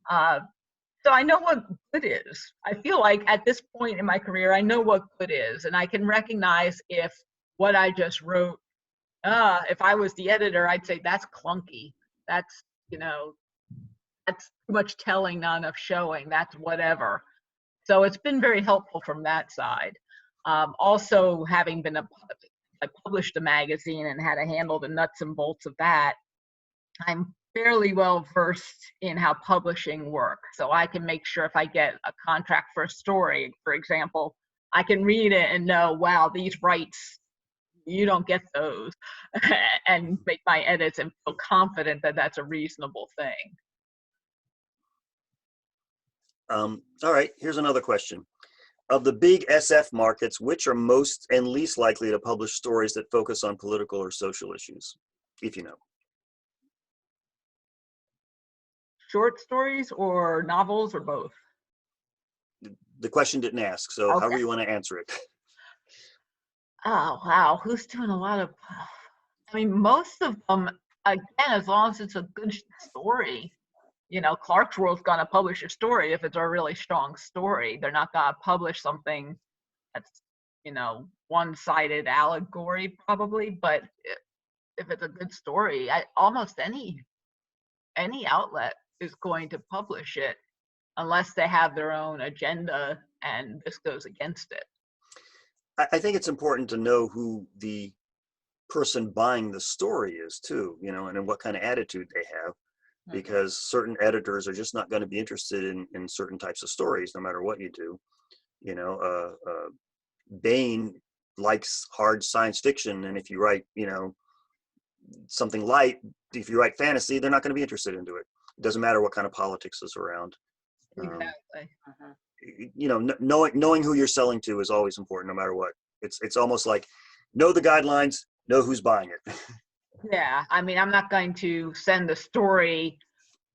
So I know what good is. I feel like at this point in my career, I know what good is, and I can recognize if what I just wrote, if I was the editor, I'd say that's clunky. That's, that's too much telling, not enough showing. That's whatever. So it's been very helpful from that side. Also, having been I published a magazine and had to handle the nuts and bolts of that, I'm fairly well versed in how publishing works. So I can make sure if I get a contract for a story, for example, I can read it and know, wow, these rights, you don't get those, and make my edits and feel confident that that's a reasonable thing. All right, here's another question. Of the big SF markets, which are most and least likely to publish stories that focus on political or social issues, if you know? Short stories or novels or both? The question didn't ask, so Okay. however you want to answer it. Oh, wow. Who's doing a lot of, most of them, again, as long as it's a good story. Clark's World's going to publish a story if it's a really strong story. They're not going to publish something that's, one-sided allegory probably, but if it's a good story, almost any outlet is going to publish it unless they have their own agenda and this goes against it. I think it's important to know who the person buying the story is too, you know, and in what kind of attitude they have, because certain editors are just not going to be interested in certain types of stories, no matter what you do. You know, Bain likes hard science fiction, and if you write, you know, something light, if you write fantasy, they're not going to be interested into it. It doesn't matter what kind of politics is around. Exactly. You know, knowing who you're selling to is always important, no matter what. It's almost like know the guidelines, know who's buying it. Yeah, I mean, I'm not going to send the story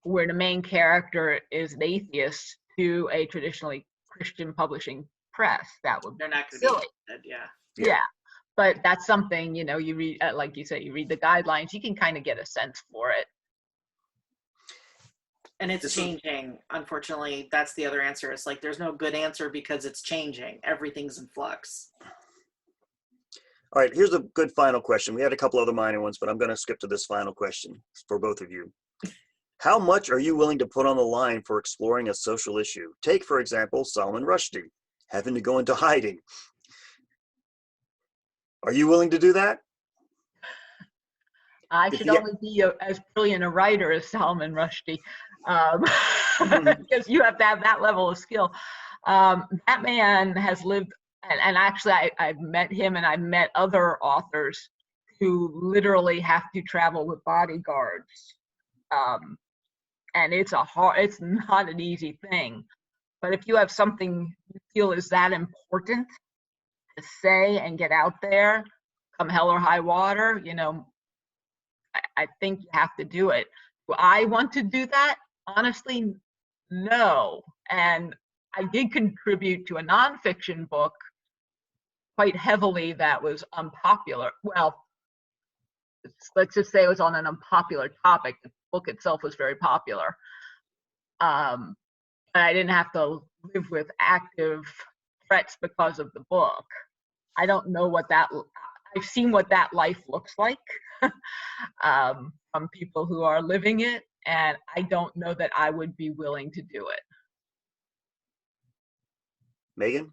where the main character is an atheist to a traditionally Christian publishing press. That would They're not be going to be silly. interested, yeah. Yeah, but that's something, you know, you read, like you said, you read the guidelines, you can kind of get a sense for it. And it's changing. Unfortunately, that's the other answer. It's like there's no good answer because it's changing. Everything's in flux. All right, here's a good final question. We had a couple other minor ones, but I'm going to skip to this final question for both of you. How much are you willing to put on the line for exploring a social issue? Take, for example, Salman Rushdie having to go into hiding. Are you willing to do that? I should only be as brilliant a writer as Salman Rushdie, because you have to have that level of skill. That man has lived, and actually I've met him, and I've met other authors who literally have to travel with bodyguards. And it's not an easy thing. But if you have something you feel is that important to say and get out there, come hell or high water, you know, I think you have to do it. Do I want to do that? Honestly, no. And I did contribute to a nonfiction book quite heavily that was unpopular. Well, let's just say it was on an unpopular topic. The book itself was very popular. But I didn't have to live with active threats because of the book. I don't know what that, I've seen what that life looks like from people who are living it, and I don't know that I would be willing to do it. Megan?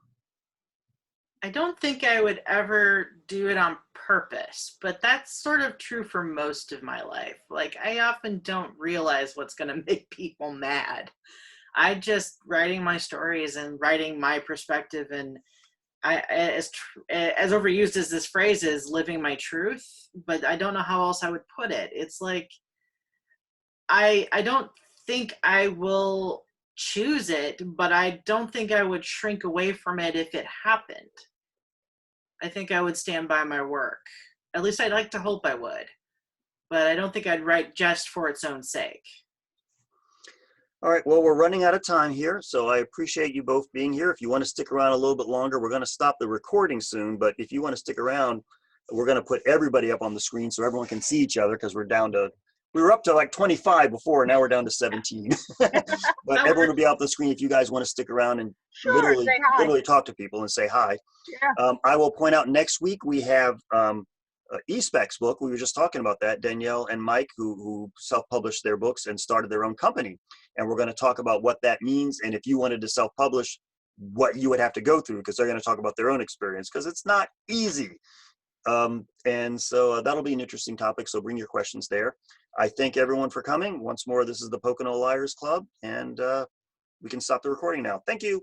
I don't think I would ever do it on purpose, but that's sort of true for most of my life. Like, I often don't realize what's going to make people mad. I just writing my stories and writing my perspective, and as overused as this phrase is, living my truth, but I don't know how else I would put it. It's like, I don't think I will choose it, but I don't think I would shrink away from it if it happened. I think I would stand by my work. At least I'd like to hope I would, but I don't think I'd write just for its own sake. All right, well, we're running out of time here, so I appreciate you both being here. If you want to stick around a little bit longer, we're going to stop the recording soon, but if you want to stick around, we're going to put everybody up on the screen so everyone can see each other, because we were up to like 25 before, and now we're down to 17. But everyone will be off the screen if you guys want to stick around and literally talk to people and say hi. Yeah. I will point out next week we have eSpec's book. We were just talking about that. Danielle and Mike, who self-published their books and started their own company. And we're going to talk about what that means. And if you wanted to self-publish, what you would have to go through, because they're going to talk about their own experience, because it's not easy. And so that'll be an interesting topic. So bring your questions there. I thank everyone for coming. Once more, this is the Pocono Liars Club, and we can stop the recording now. Thank you.